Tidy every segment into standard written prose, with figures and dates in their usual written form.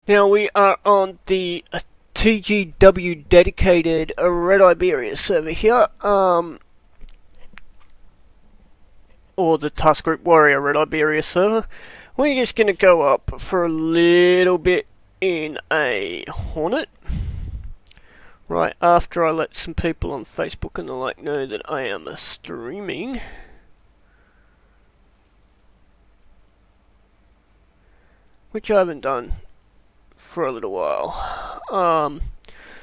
Now we are on the TGW dedicated Red Iberia server here, or the Task Group Warrior Red Iberia server. We're just going to go up for a little bit in a Hornet, right after I let some people on Facebook and the like know that I am streaming. Which I haven't done for a little while.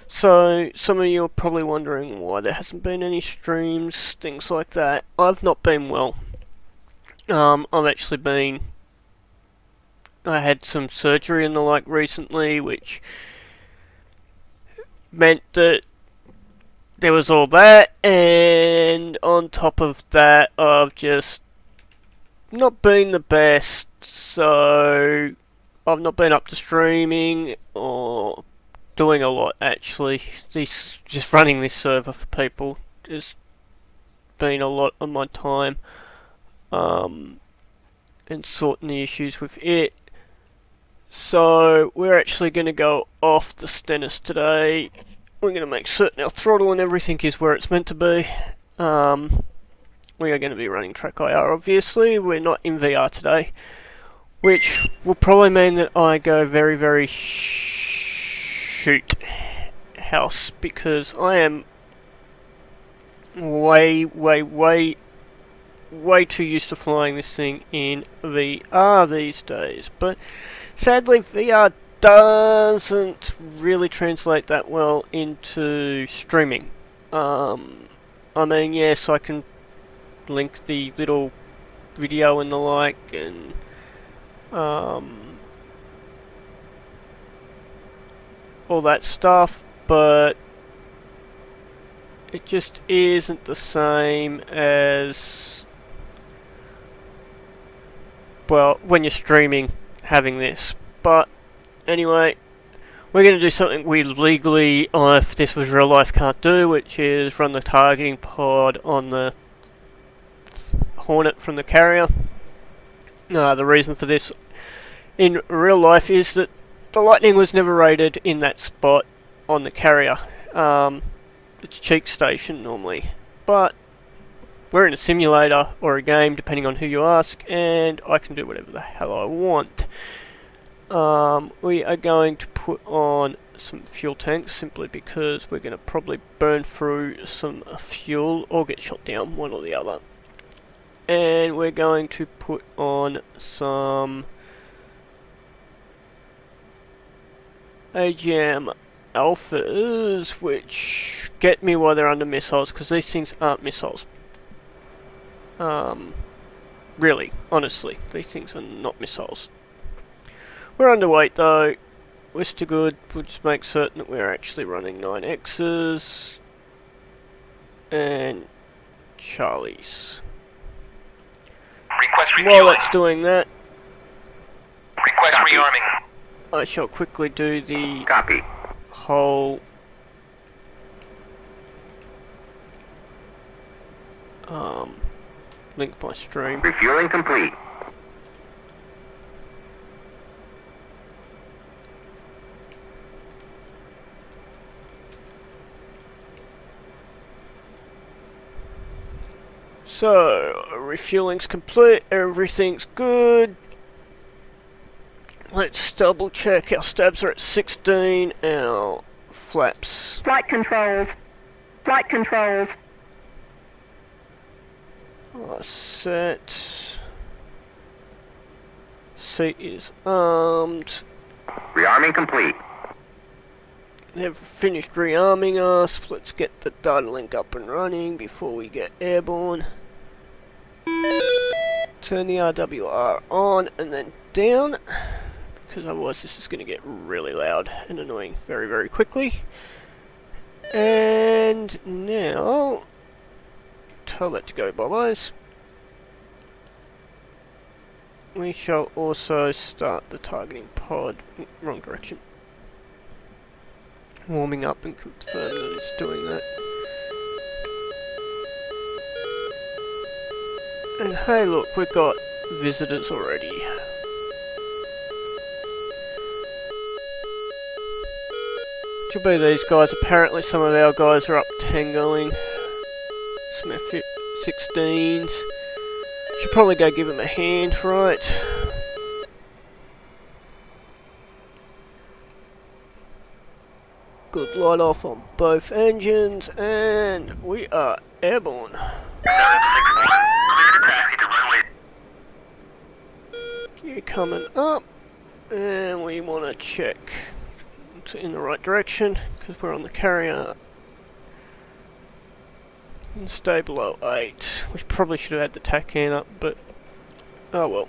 So some of you are probably wondering why there hasn't been any streams, things like that. I've not been well. I've actually been... I had some surgery and the like recently, which meant that there was all that, and on top of that, I've just not been the best, so I've not been up to streaming or doing a lot actually. Just running this server for people has been a lot of my time, and sorting the issues with it. So we're actually going to go off the Stennis today. We're going to make certain our throttle and everything is where it's meant to be. We are going to be running track IR obviously. We're not in VR today, which will probably mean that I go very shoot house, because I am way too used to flying this thing in VR these days. But sadly VR doesn't really translate that well into streaming. I mean, yes, I can link the little video and the like, and all that stuff, but it just isn't the same as, well, when you're streaming having this. But anyway, we're going to do something we legally, if this was real life, can't do, which is run the targeting pod on the Hornet from the carrier. The reason for this in real life is that the Lightning was never rated in that spot on the carrier. It's cheek station normally, but we're in a simulator or a game depending on who you ask, and I can do whatever the hell I want. We are going to put on some fuel tanks simply because we're going to probably burn through some fuel or get shot down, one or the other. And we're going to put on some AGM alphas, which get me while they're under missiles, because these things aren't missiles. Really, honestly, these things are not missiles. We're underweight though, we're still good. We'll just make certain that we're actually running 9X's and Charlies. Request refueling. While that's doing that, Request Copy. rearming. I shall quickly do the Copy. whole link my stream. Refueling complete. So, refueling's complete, everything's good. Let's double check, our stabs are at 16, our flaps Flight controls. Flight controls. are set. Seat is armed. Rearming complete. They've finished rearming us. Let's get the data link up and running before we get airborne. Turn the RWR on and then down, because otherwise this is going to get really loud and annoying very quickly. And now, tell that to go bye-byes. We shall also start the targeting pod. Wrong direction. Warming up and confirm that it's doing that. And hey look, we've got visitors already. which will be these guys. Apparently some of our guys are up tangoing. Some F-16s. Should probably go give them a hand, right? Good light off on both engines, and we are airborne. 761, clear to taxi to runway. Gear coming up, and we want to check it's in the right direction because we're on the carrier. And stay below 8. We probably should have had the tack can up, but oh well.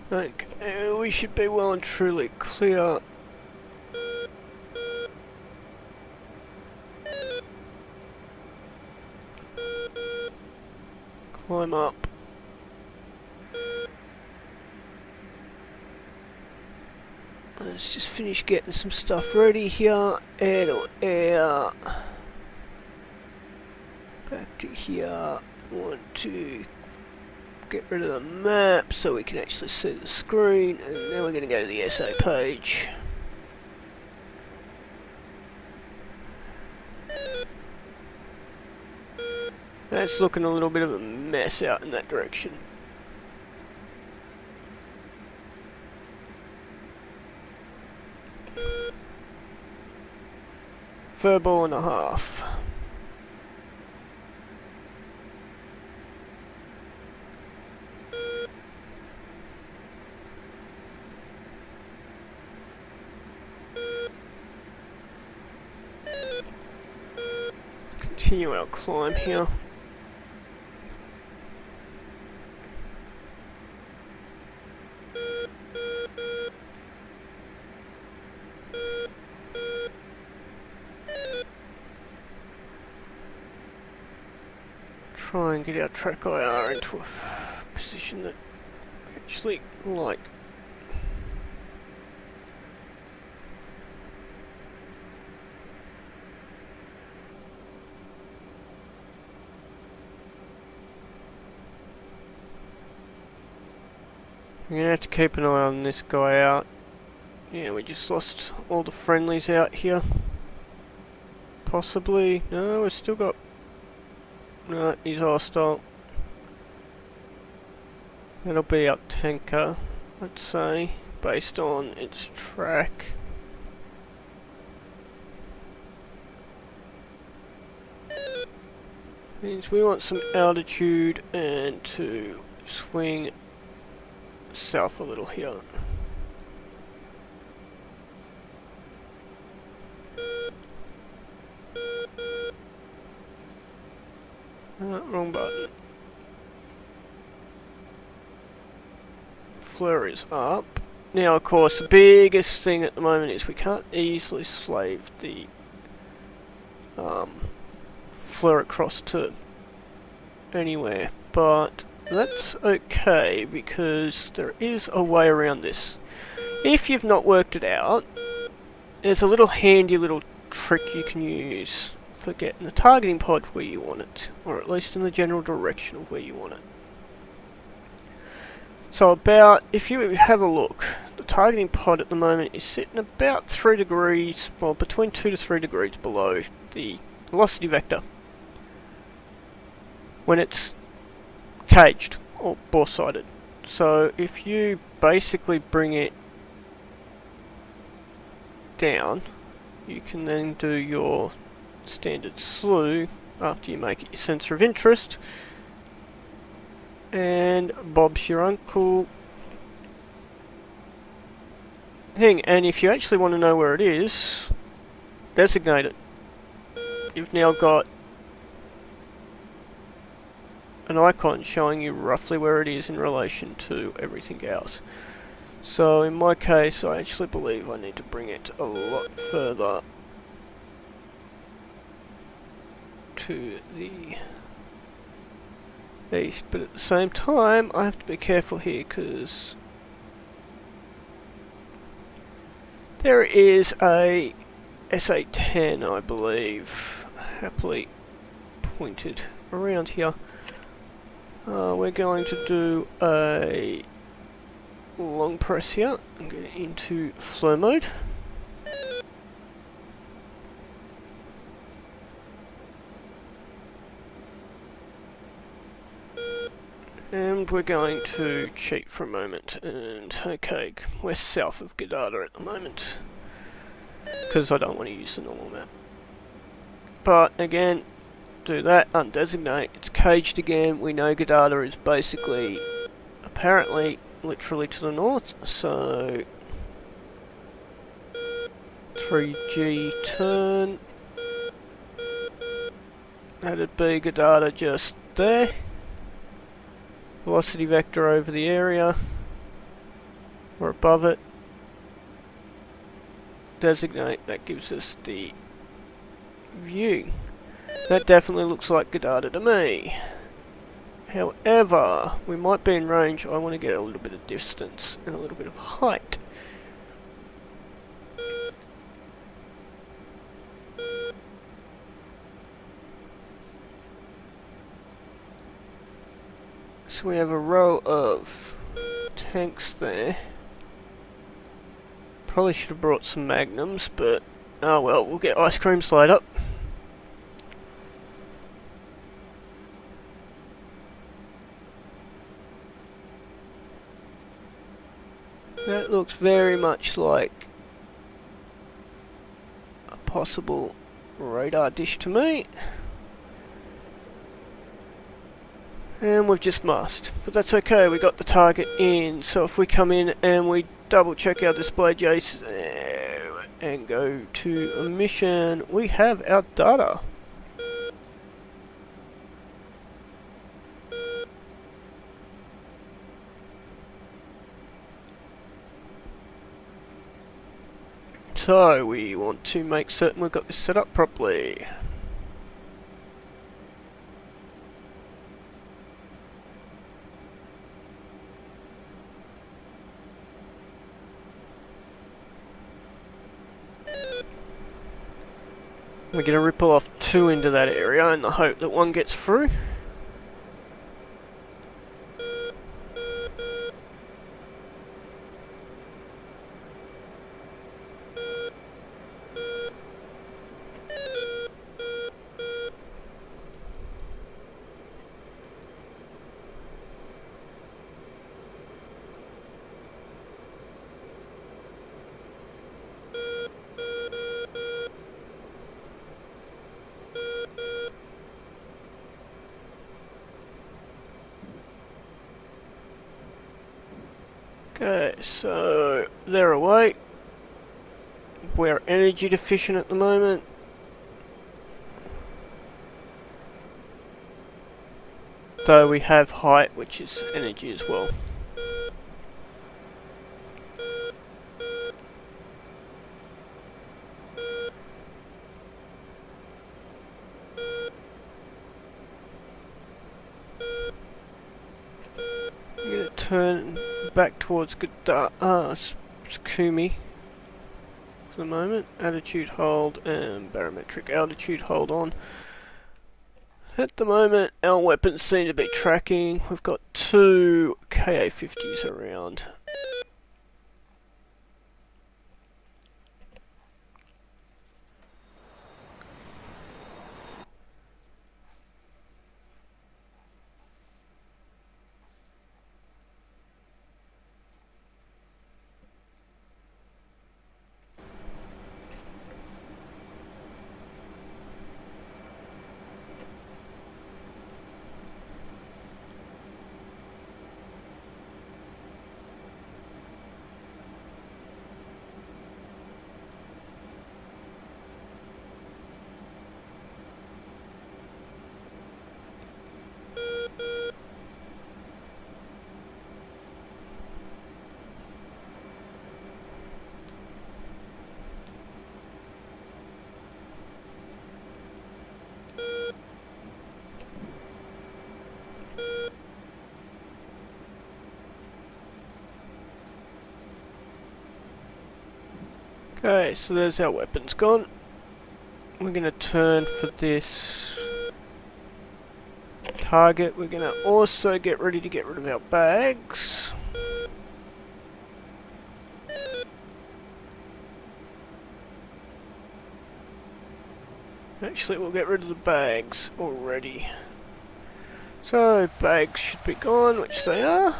Okay, we should be well and truly clear. Climb up. Let's just finish getting some stuff ready here. Air to air. Back to here. Want to get rid of the map so we can actually see the screen, and then we're going to go to the SA page. That's looking a little bit of a mess out in that direction. Furball and a half. Continue our climb here. Try and get our track IR into a position that we actually like. We're gonna have to keep an eye on this guy out. Yeah, we just lost all the friendlies out here. Possibly. No, we've still got... No, he's hostile. That'll be our tanker, I'd say, based on its track. Means we want some altitude and to swing south a little here. Wrong button. Fleur is up. Now, of course, the biggest thing at the moment is we can't easily slave the fleur across to anywhere, but that's okay because there is a way around this. If you've not worked it out, there's a little handy little trick you can use for getting the targeting pod where you want it, or at least in the general direction of where you want it. So about, if you have a look, the targeting pod at the moment is sitting about 3 degrees, well between 2 to 3 degrees below the velocity vector when it's caged or bore-sighted. So if you basically bring it down, you can then do your standard slew after you make it your sensor of interest, and Bob's your uncle thing. And if you actually want to know where it is, designate it. You've now got an icon showing you roughly where it is in relation to everything else. So in my case, I actually believe I need to bring it a lot further to the east, but at the same time I have to be careful here because there is a SA-10, I believe, happily pointed around here. We're going to do a long press here and get into flow mode. And we're going to cheat for a moment, and okay, we're south of Gadada at the moment, because I don't want to use the normal map. But again, do that, undesignate, it's caged again. We know Gadada is basically, apparently, literally to the north, so 3G turn, that'd be Gadada just there. Velocity vector over the area, or above it. Designate, that gives us the view. That definitely looks like Gadada to me. However, we might be in range. I want to get a little bit of distance and a little bit of height. So we have a row of tanks there. Probably should have brought some magnums, but oh well, we'll get ice cream slide up. That looks very much like a possible radar dish to me. And we've just missed, but that's okay, we got the target in. So if we come in and we double check our display Jace and go to a mission, we have our data. So we want to make certain we've got this set up properly. We're going to ripple off 2 into that area in the hope that 1 gets through. Okay, so they're away. We're energy deficient at the moment. Though we have height, which is energy as well. I'm going to turn back towards Tsukumi for the moment. Attitude hold and barometric altitude hold on. At the moment, our weapons seem to be tracking. We've got 2 KA-50s around. Okay, so there's our weapons gone. We're gonna turn for this target. We're gonna also get ready to get rid of our bags. Actually, we'll get rid of the bags already. So, bags should be gone, which they are.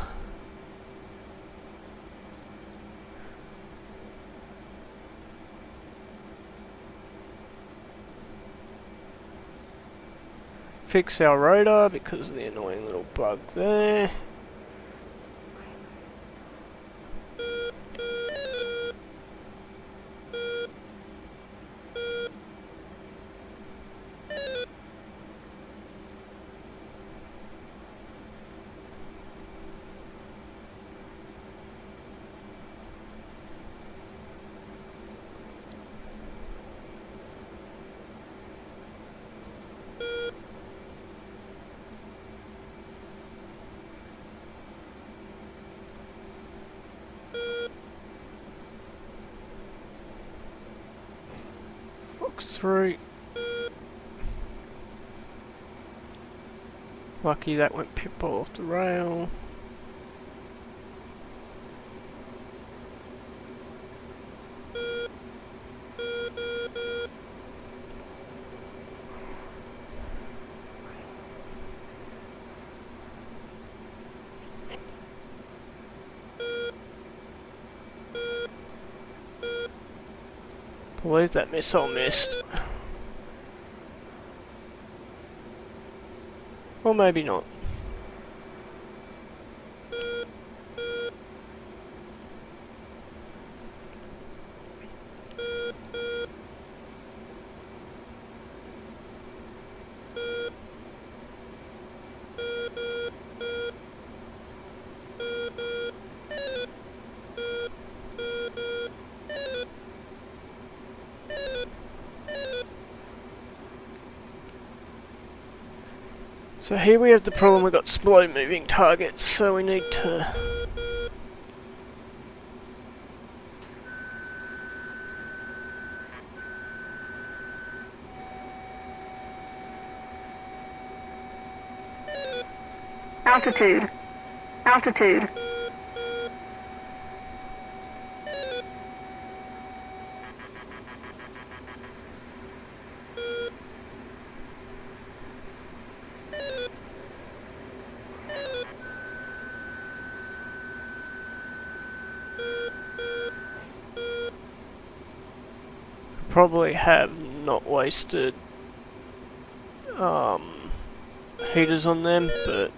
Fix our radar because of the annoying little bug there. Fox 3. Lucky that went pitbull off the rail. Believe that missile missed. Or maybe not. So here we have the problem, we've got slow moving targets, so we need to Altitude. Altitude. probably have not wasted heaters on them, but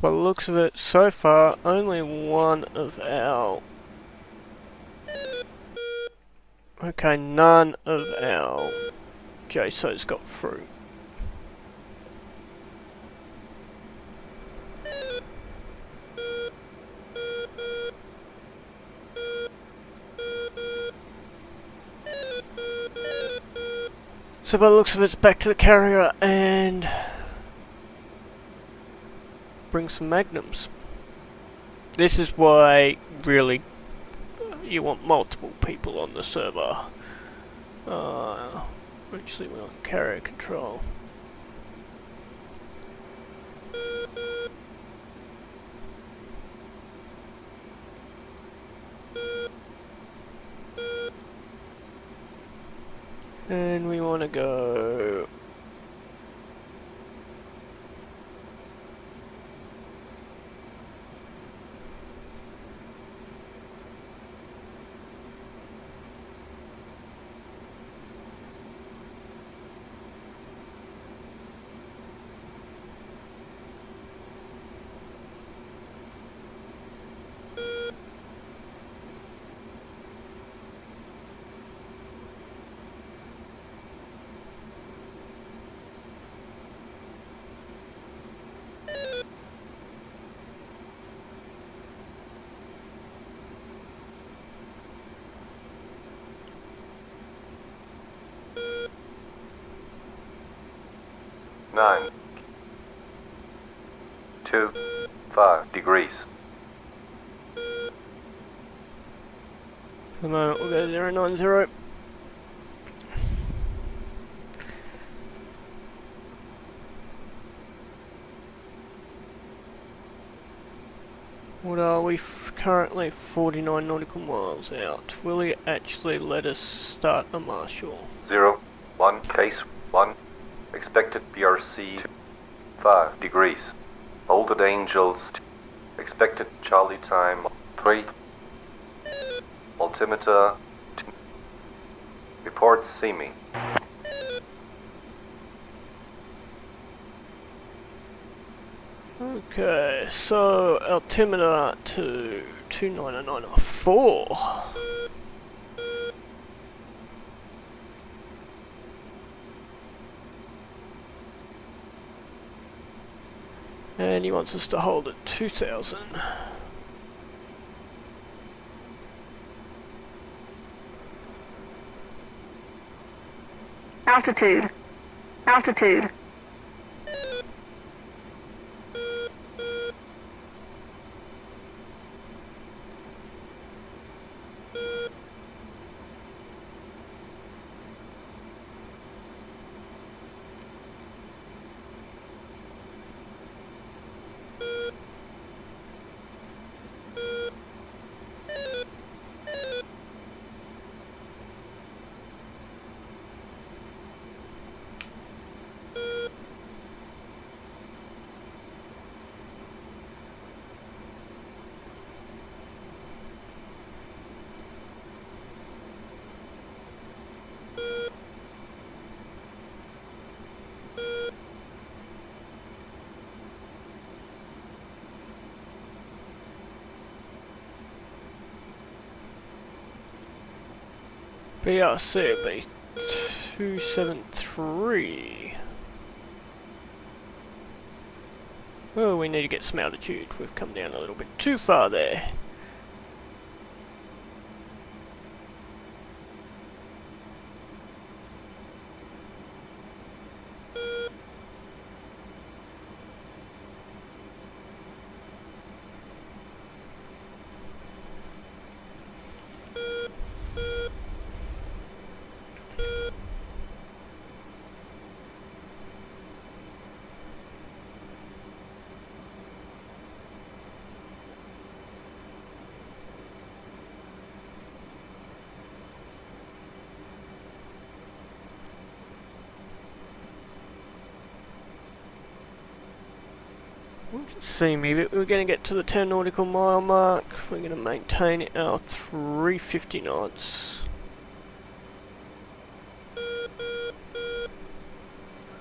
by the looks of it, so far only one of our none of our JSOs got through. So by the looks of it, it's back to the carrier and bring some magnums. This is why, really, you want multiple people on the server. Actually, we want carrier control. And we want to go 9, 2, 5 degrees. For the moment, we'll go 090. What are we currently 49 nautical miles out? Will he actually let us start a marshal? 0, 1, case 1, expected BRC 5 degrees. Folded angels, expected Charlie time 3, altimeter 2. Reports see me. Okay, so altimeter to 29904. And he wants us to hold at 2000. Altitude. Altitude. BRC will be 273. Well, we need to get some altitude. We've come down a little bit too far there. We can see me, but we're going to get to the 10 nautical mile mark. We're going to maintain our 350 knots.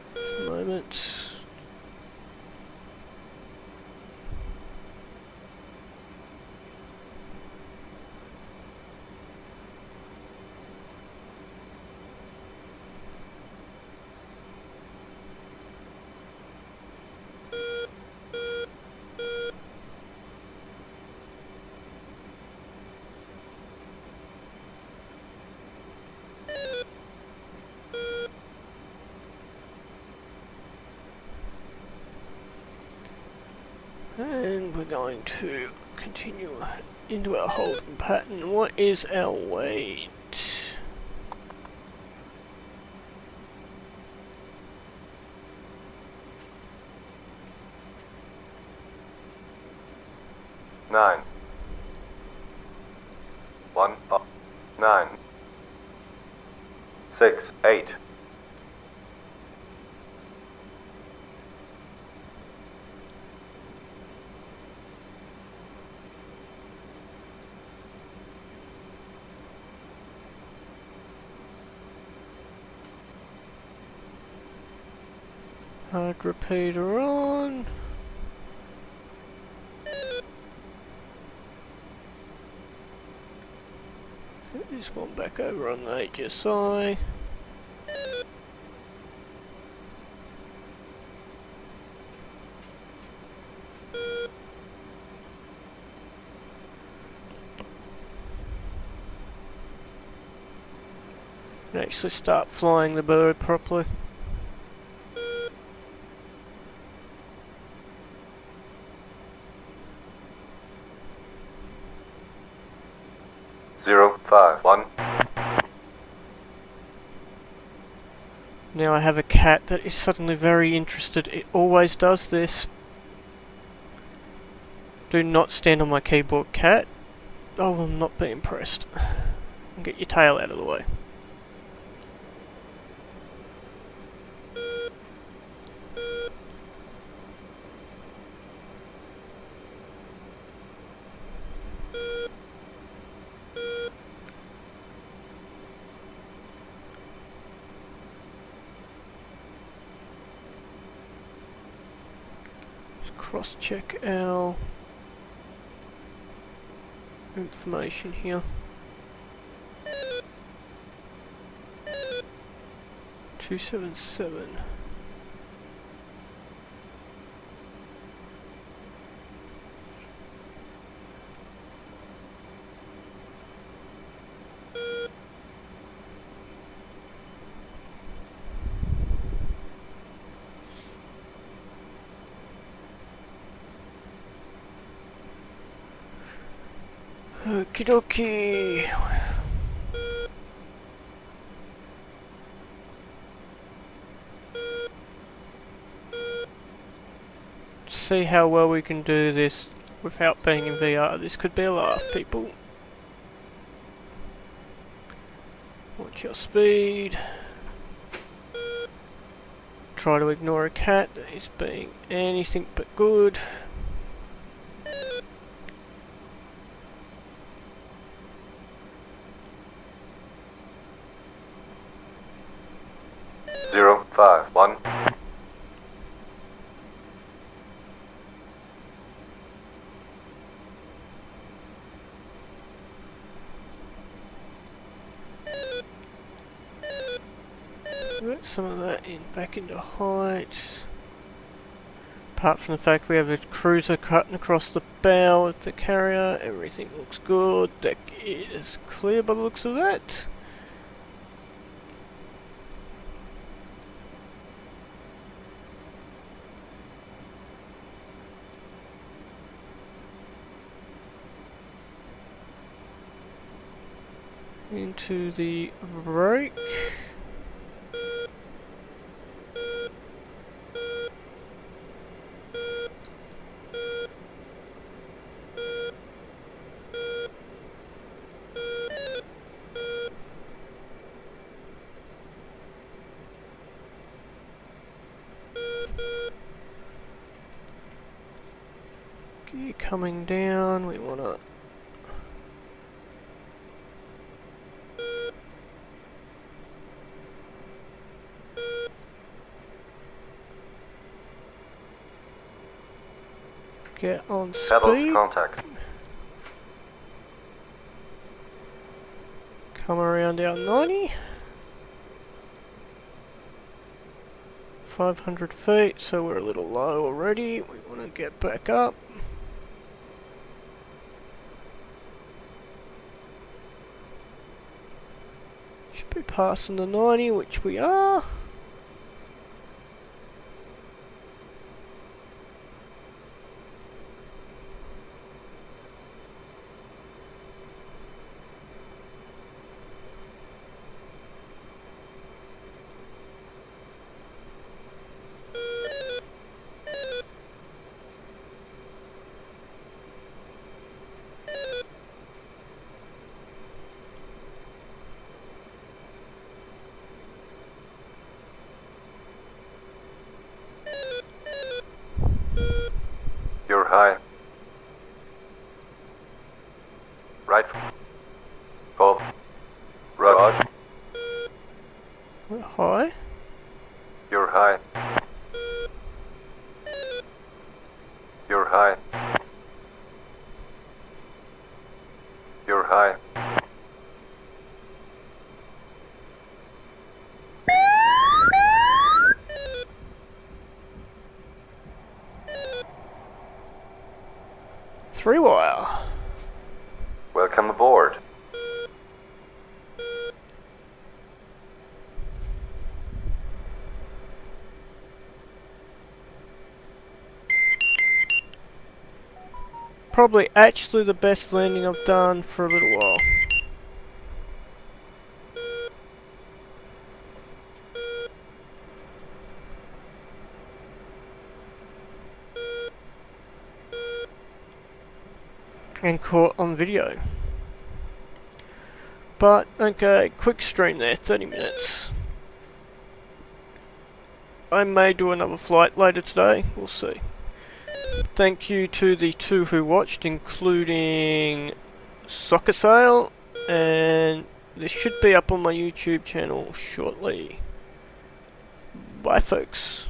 For the moment. And we're going to continue into our holding pattern. What is our weight? Nine. 1, 9. 6, 8. Hard repeater on. Get this one back over on the HSI. And actually start flying the bird properly. 051. Now I have a cat that is suddenly very interested. It always does this. Do not stand on my keyboard, cat. I will not be impressed. Get your tail out of the way. Cross-check our information here. 277. Okie dokie. See how well we can do this without being in VR. This could be a laugh, people. Watch your speed. Try to ignore a cat that is being anything but good. Zero, 5, 1. Get some of that in back into height. Apart from the fact we have a cruiser cutting across the bow of the carrier, everything looks good. Deck is clear by the looks of that. Into the brake. Gear coming down, we want to get on Pedals speed. contact. Come around our 90. 500 feet, so we're a little low already. We want to get back up. Should be passing the 90, which we are. You're high. Right. Hold. Rod. We're high. You're high. You're high. You're high. Three-wire. Welcome aboard. Probably actually the best landing I've done for a little while. and caught on video. But, okay, quick stream there, 30 minutes. I may do another flight later today, we'll see. Thank you to the 2 who watched, including Soccer Sale, and this should be up on my YouTube channel shortly. Bye folks.